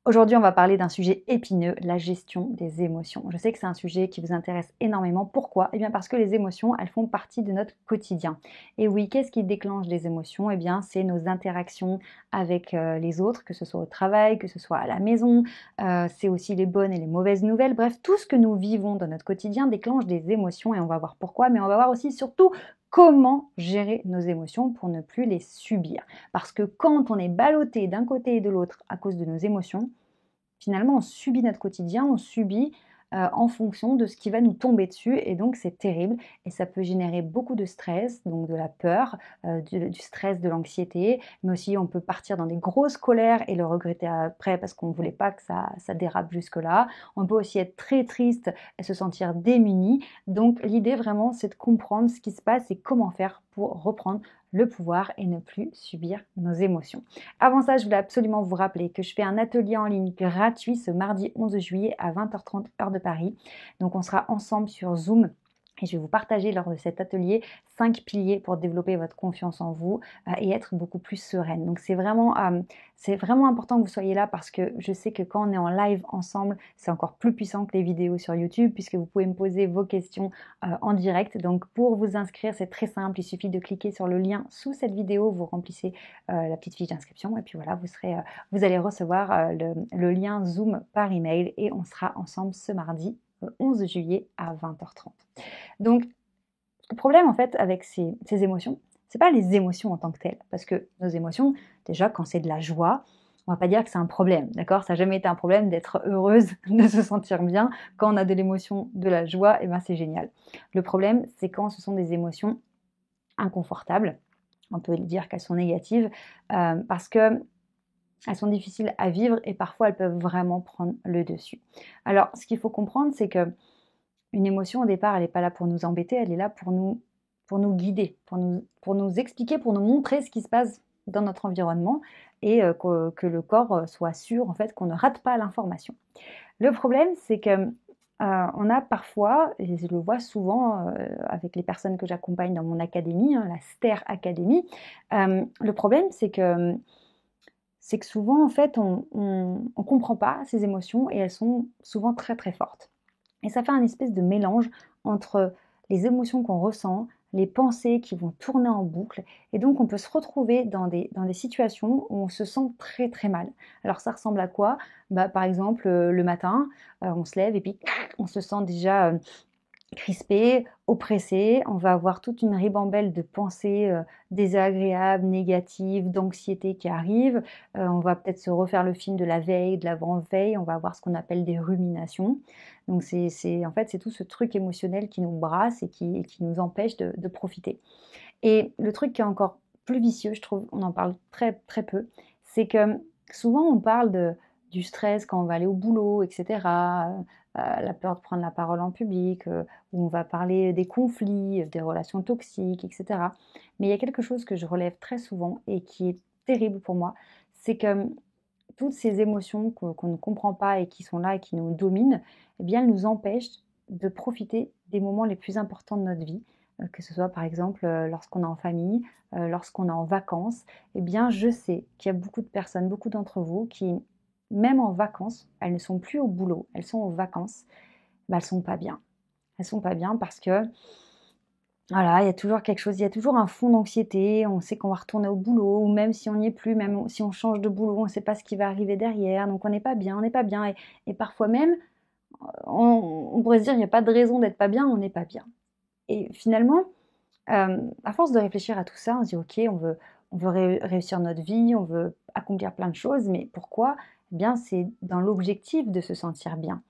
Aujourd'hui, on va parler d'un sujet épineux, la gestion des émotions. Je sais que c'est un sujet qui vous intéresse énormément. Pourquoi? Eh bien parce que les émotions, elles font partie de notre quotidien. Et oui, qu'est-ce qui déclenche les émotions? Eh bien, c'est nos interactions avec les autres, que ce soit au travail, que ce soit à la maison. C'est aussi les bonnes et les mauvaises nouvelles. Bref, tout ce que nous vivons dans notre quotidien déclenche des émotions et on va voir pourquoi, mais on va voir aussi surtout comment gérer nos émotions pour ne plus les subir. Parce que quand on est ballotté d'un côté et de l'autre à cause de nos émotions, finalement, on subit notre quotidien, on subit en fonction de ce qui va nous tomber dessus et donc c'est terrible et ça peut générer beaucoup de stress, donc de la peur, du stress, de l'anxiété, mais aussi on peut partir dans des grosses colères et le regretter après parce qu'on ne voulait pas que ça dérape jusque-là. On peut aussi être très triste et se sentir démuni. Donc l'idée vraiment, c'est de comprendre ce qui se passe et comment faire pour reprendre le pouvoir et ne plus subir nos émotions. Avant ça, je voulais absolument vous rappeler que je fais un atelier en ligne gratuit ce mardi 11 juillet à 20h30 heure de Paris. Donc on sera ensemble sur Zoom et je vais vous partager lors de cet atelier 5 piliers pour développer votre confiance en vous et être beaucoup plus sereine. Donc c'est vraiment important que vous soyez là parce que je sais que quand on est en live ensemble, c'est encore plus puissant que les vidéos sur YouTube puisque vous pouvez me poser vos questions en direct. Donc pour vous inscrire, c'est très simple, il suffit de cliquer sur le lien sous cette vidéo, vous remplissez la petite fiche d'inscription et puis voilà, vous allez recevoir le lien Zoom par email et on sera ensemble ce mardi 11 juillet à 20h30. Donc, le problème en fait avec ces émotions, c'est pas les émotions en tant que telles, parce que nos émotions, déjà quand c'est de la joie, on va pas dire que c'est un problème, d'accord? Ça n'a jamais été un problème d'être heureuse, de se sentir bien. Quand on a de l'émotion, de la joie, et ben c'est génial. Le problème, c'est quand ce sont des émotions inconfortables. On peut dire qu'elles sont négatives parce que elles sont difficiles à vivre et parfois elles peuvent vraiment prendre le dessus. Alors, ce qu'il faut comprendre, c'est que une émotion, au départ, elle n'est pas là pour nous embêter, elle est là pour nous guider, pour nous expliquer, pour nous montrer ce qui se passe dans notre environnement et que le corps soit sûr en fait qu'on ne rate pas l'information. Le problème, c'est que on a parfois, et je le vois souvent avec les personnes que j'accompagne dans mon académie, hein, la STER Academy, le problème, c'est que souvent, en fait, on ne comprend pas ces émotions et elles sont souvent très très fortes. Et ça fait un espèce de mélange entre les émotions qu'on ressent, les pensées qui vont tourner en boucle. Et donc, on peut se retrouver dans des situations où on se sent très très mal. Alors, ça ressemble à quoi? Par exemple, le matin, on se lève et puis on se sent déjà crispé, oppressé, on va avoir toute une ribambelle de pensées désagréables, négatives, d'anxiété qui arrivent. On va peut-être se refaire le film de la veille, de l'avant-veille, on va avoir ce qu'on appelle des ruminations. Donc en fait, c'est tout ce truc émotionnel qui nous brasse et qui nous empêche de profiter. Et le truc qui est encore plus vicieux, je trouve, on en parle très très peu, c'est que souvent on parle du stress quand on va aller au boulot, etc. La peur de prendre la parole en public, où on va parler des conflits, des relations toxiques, etc. Mais il y a quelque chose que je relève très souvent et qui est terrible pour moi, c'est que toutes ces émotions qu'on ne comprend pas et qui sont là et qui nous dominent, eh bien, elles nous empêchent de profiter des moments les plus importants de notre vie, que ce soit par exemple lorsqu'on est en famille, lorsqu'on est en vacances. Eh bien, je sais qu'il y a beaucoup de personnes, beaucoup d'entre vous qui, même en vacances, elles ne sont plus au boulot, elles sont en vacances, elles ne sont pas bien. Elles ne sont pas bien parce que voilà, il y a toujours quelque chose, il y a toujours un fond d'anxiété, on sait qu'on va retourner au boulot, ou même si on n'y est plus, même si on change de boulot, on ne sait pas ce qui va arriver derrière, donc on n'est pas bien, on n'est pas bien. Et parfois même, on pourrait se dire, il n'y a pas de raison d'être pas bien, on n'est pas bien. Et finalement, à force de réfléchir à tout ça, on se dit, ok, on veut réussir notre vie, on veut accomplir plein de choses, mais pourquoi? Eh bien, c'est dans l'objectif de se sentir bien.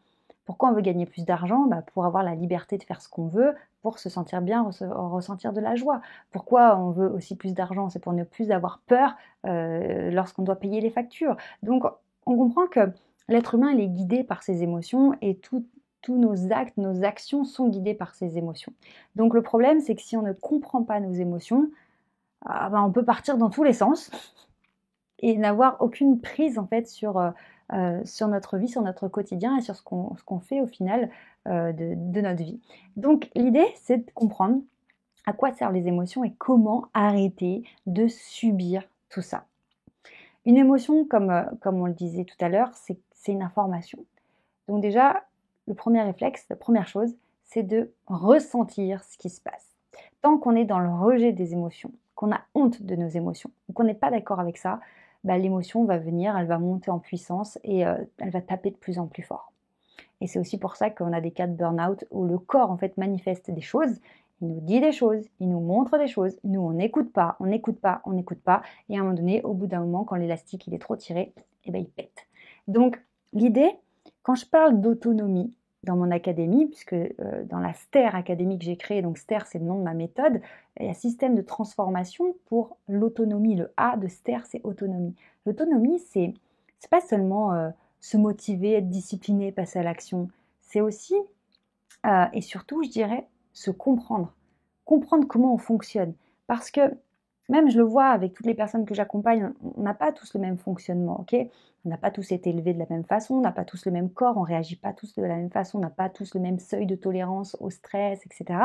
Pourquoi on veut gagner plus d'argent? Pour avoir la liberté de faire ce qu'on veut, pour se sentir bien, ressentir de la joie. Pourquoi on veut aussi plus d'argent? C'est pour ne plus avoir peur lorsqu'on doit payer les factures. Donc, on comprend que l'être humain, il est guidé par ses émotions et tous nos actes, nos actions sont guidés par ces émotions. Donc, le problème, c'est que si on ne comprend pas nos émotions, on peut partir dans tous les sens et n'avoir aucune prise en fait sur notre vie, sur notre quotidien et sur ce qu'on fait au final de notre vie. Donc l'idée, c'est de comprendre à quoi servent les émotions et comment arrêter de subir tout ça. Une émotion, comme on le disait tout à l'heure, c'est une information. Donc déjà, le premier réflexe, la première chose, c'est de ressentir ce qui se passe. Tant qu'on est dans le rejet des émotions, qu'on a honte de nos émotions, ou qu'on n'est pas d'accord avec ça, bah, l'émotion va venir, elle va monter en puissance et elle va taper de plus en plus fort. Et c'est aussi pour ça qu'on a des cas de burn-out où le corps en fait manifeste des choses, il nous dit des choses, il nous montre des choses, nous on n'écoute pas, on n'écoute pas, on n'écoute pas, et à un moment donné, au bout d'un moment, quand l'élastique il est trop tiré, eh ben, il pète. Donc l'idée, quand je parle d'autonomie dans mon académie, puisque dans la STER Académie que j'ai créée, donc STER c'est le nom de ma méthode, il y a système de transformation pour l'autonomie, le A de STER c'est autonomie. L'autonomie c'est pas seulement se motiver, être discipliné, passer à l'action. C'est aussi, et surtout, je dirais, se comprendre. Comprendre comment on fonctionne. Parce que, même je le vois avec toutes les personnes que j'accompagne, on n'a pas tous le même fonctionnement, ok? On n'a pas tous été élevés de la même façon, on n'a pas tous le même corps, on ne réagit pas tous de la même façon, on n'a pas tous le même seuil de tolérance au stress, etc.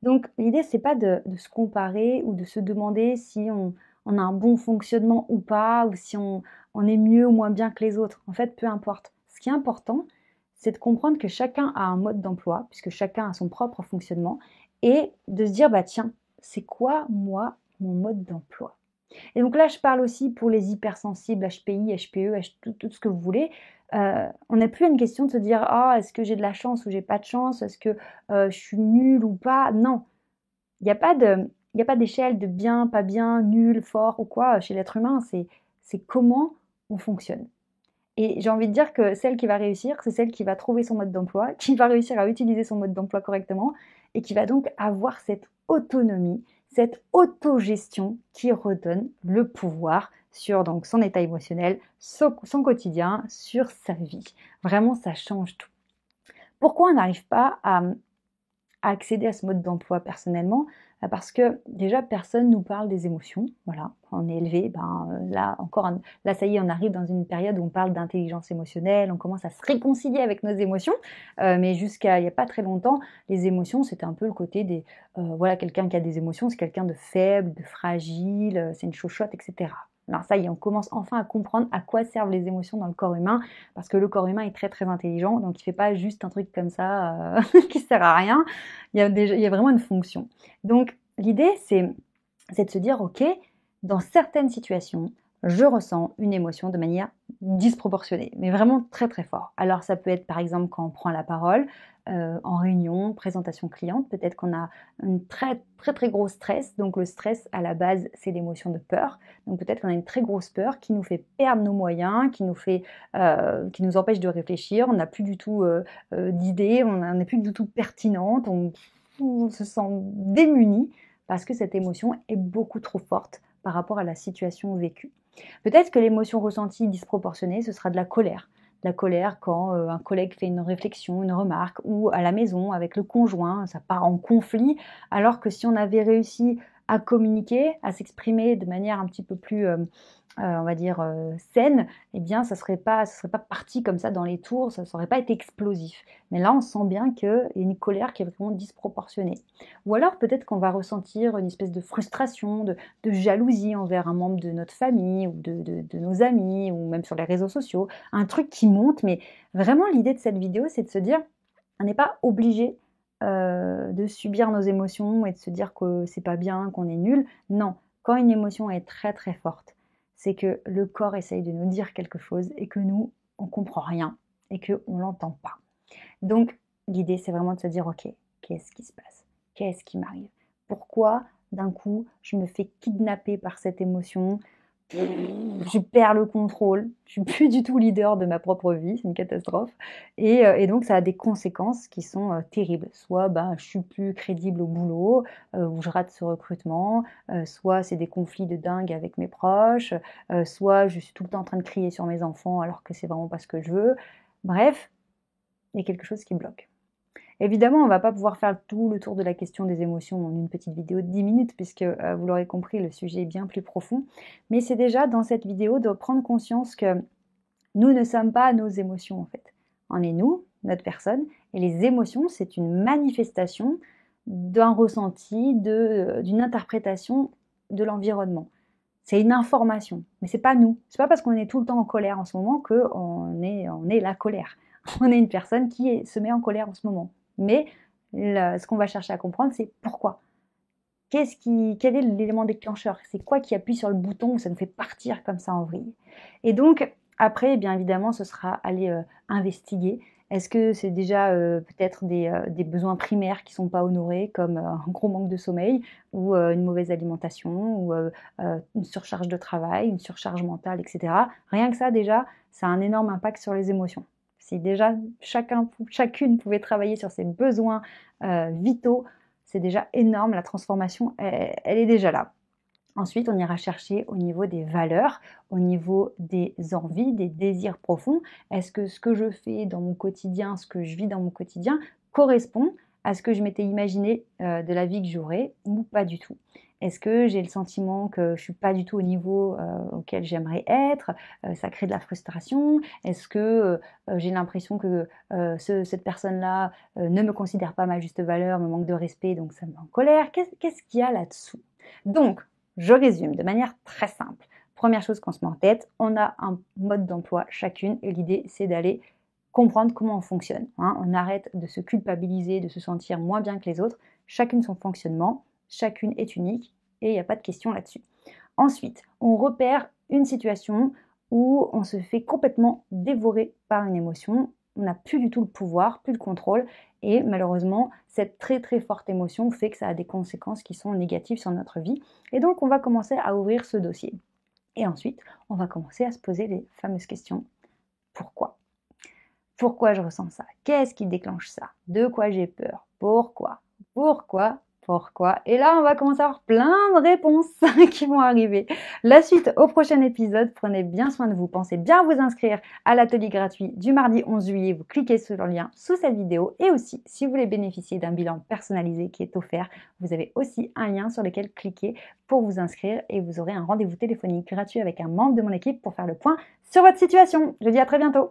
Donc, l'idée, c'est pas de se comparer ou de se demander si on a un bon fonctionnement ou pas, ou si on est mieux ou moins bien que les autres. En fait, peu importe. Ce qui est important, c'est de comprendre que chacun a un mode d'emploi, puisque chacun a son propre fonctionnement, et de se dire, bah tiens, c'est quoi, moi, mon mode d'emploi? Et donc là, je parle aussi pour les hypersensibles, HPI, HPE, tout ce que vous voulez. On n'a plus une question de se dire ah, est-ce que j'ai de la chance ou j'ai pas de chance, est-ce que je suis nulle ou pas. Non, il n'y a pas d'échelle de bien, pas bien, nul, fort ou quoi chez l'être humain. C'est comment on fonctionne. Et j'ai envie de dire que celle qui va réussir, c'est celle qui va trouver son mode d'emploi, qui va réussir à utiliser son mode d'emploi correctement et qui va donc avoir cette autonomie, cette autogestion qui redonne le pouvoir sur donc son état émotionnel, son quotidien, sur sa vie. Vraiment, ça change tout. Pourquoi on n'arrive pas à accéder à ce mode d'emploi personnellement? Parce que déjà personne nous parle des émotions, voilà, on est élevé, là ça y est, on arrive dans une période où on parle d'intelligence émotionnelle, on commence à se réconcilier avec nos émotions, mais jusqu'à il n'y a pas très longtemps, les émotions c'était un peu le côté des, voilà, quelqu'un qui a des émotions, c'est quelqu'un de faible, de fragile, c'est une chochotte, etc. Alors ça y est, on commence enfin à comprendre à quoi servent les émotions dans le corps humain, parce que le corps humain est très très intelligent, donc il ne fait pas juste un truc comme ça qui sert à rien, il y a vraiment une fonction. Donc l'idée c'est de se dire ok, dans certaines situations, je ressens une émotion de manière disproportionnée, mais vraiment très très fort. Alors ça peut être par exemple quand on prend la parole, en réunion, présentation cliente, peut-être qu'on a un très très très gros stress, donc le stress à la base c'est l'émotion de peur, donc peut-être qu'on a une très grosse peur qui nous fait perdre nos moyens, qui nous empêche de réfléchir, on n'a plus du tout d'idées, on n'est plus du tout pertinente, on se sent démuni parce que cette émotion est beaucoup trop forte par rapport à la situation vécue. Peut-être que l'émotion ressentie disproportionnée, ce sera de la colère. De la colère quand un collègue fait une réflexion, une remarque, ou à la maison avec le conjoint, ça part en conflit, alors que si on avait réussi à communiquer, à s'exprimer de manière un petit peu plus, on va dire, saine, eh bien ça serait pas parti comme ça dans les tours, ça n'aurait pas été explosif. Mais là, on sent bien qu'il y a une colère qui est vraiment disproportionnée. Ou alors peut-être qu'on va ressentir une espèce de frustration, de jalousie envers un membre de notre famille ou de nos amis ou même sur les réseaux sociaux, un truc qui monte. Mais vraiment, l'idée de cette vidéo, c'est de se dire, on n'est pas obligé de subir nos émotions et de se dire que c'est pas bien, qu'on est nul. Non, quand une émotion est très très forte, c'est que le corps essaye de nous dire quelque chose et que nous, on comprend rien et qu'on l'entend pas. Donc, l'idée, c'est vraiment de se dire, ok, qu'est-ce qui se passe? Qu'est-ce qui m'arrive? Pourquoi, d'un coup, je me fais kidnapper par cette émotion? Je perds le contrôle, je suis plus du tout leader de ma propre vie, c'est une catastrophe. Et donc ça a des conséquences qui sont terribles. Soit je suis plus crédible au boulot, ou je rate ce recrutement, soit c'est des conflits de dingue avec mes proches, soit je suis tout le temps en train de crier sur mes enfants alors que c'est vraiment pas ce que je veux. Bref, il y a quelque chose qui bloque. Évidemment, on ne va pas pouvoir faire tout le tour de la question des émotions en une petite vidéo de 10 minutes, puisque vous l'aurez compris, le sujet est bien plus profond. Mais c'est déjà dans cette vidéo de prendre conscience que nous ne sommes pas nos émotions en fait. On est nous, notre personne, et les émotions, c'est une manifestation d'un ressenti, d'une interprétation de l'environnement. C'est une information, mais c'est pas nous. C'est pas parce qu'on est tout le temps en colère en ce moment qu'on est la colère. On est une personne qui se met en colère en ce moment. Mais ce qu'on va chercher à comprendre, c'est pourquoi. Quel est l'élément déclencheur? C'est quoi qui appuie sur le bouton où ça nous fait partir comme ça en vrille? Et donc, après, eh bien évidemment, ce sera aller investiguer. Est-ce que c'est déjà peut-être des besoins primaires qui ne sont pas honorés, comme un gros manque de sommeil, ou une mauvaise alimentation, ou une surcharge de travail, une surcharge mentale, etc. Rien que ça, déjà, ça a un énorme impact sur les émotions. Si déjà chacune pouvait travailler sur ses besoins vitaux, c'est déjà énorme, la transformation, elle est déjà là. Ensuite, on ira chercher au niveau des valeurs, au niveau des envies, des désirs profonds. Est-ce que ce que je fais dans mon quotidien, ce que je vis dans mon quotidien, correspond à ce que je m'étais imaginé de la vie que j'aurais ou pas du tout? Est-ce que j'ai le sentiment que je ne suis pas du tout au niveau auquel j'aimerais être? Ça crée de la frustration. Est-ce que j'ai l'impression que cette personne-là ne me considère pas à ma juste valeur, me manque de respect, donc ça me met en colère? Qu'est-ce qu'il y a là-dessous? Donc, je résume de manière très simple. Première chose qu'on se met en tête, on a un mode d'emploi chacune et l'idée c'est d'aller comprendre comment on fonctionne. On arrête de se culpabiliser, de se sentir moins bien que les autres. Chacune son fonctionnement, chacune est unique et il n'y a pas de question là-dessus. Ensuite, on repère une situation où on se fait complètement dévorer par une émotion. On n'a plus du tout le pouvoir, plus le contrôle. Et malheureusement, cette très très forte émotion fait que ça a des conséquences qui sont négatives sur notre vie. Et donc, on va commencer à ouvrir ce dossier. Et ensuite, on va commencer à se poser les fameuses questions. Pourquoi? Pourquoi je ressens ça? Qu'est-ce qui déclenche ça? De quoi j'ai peur? Pourquoi? Pourquoi? Et là, on va commencer à avoir plein de réponses qui vont arriver. La suite au prochain épisode. Prenez bien soin de vous. Pensez bien à vous inscrire à l'atelier gratuit du mardi 11 juillet. Vous cliquez sur le lien sous cette vidéo. Et aussi, si vous voulez bénéficier d'un bilan personnalisé qui est offert, vous avez aussi un lien sur lequel cliquer pour vous inscrire et vous aurez un rendez-vous téléphonique gratuit avec un membre de mon équipe pour faire le point sur votre situation. Je vous dis à très bientôt.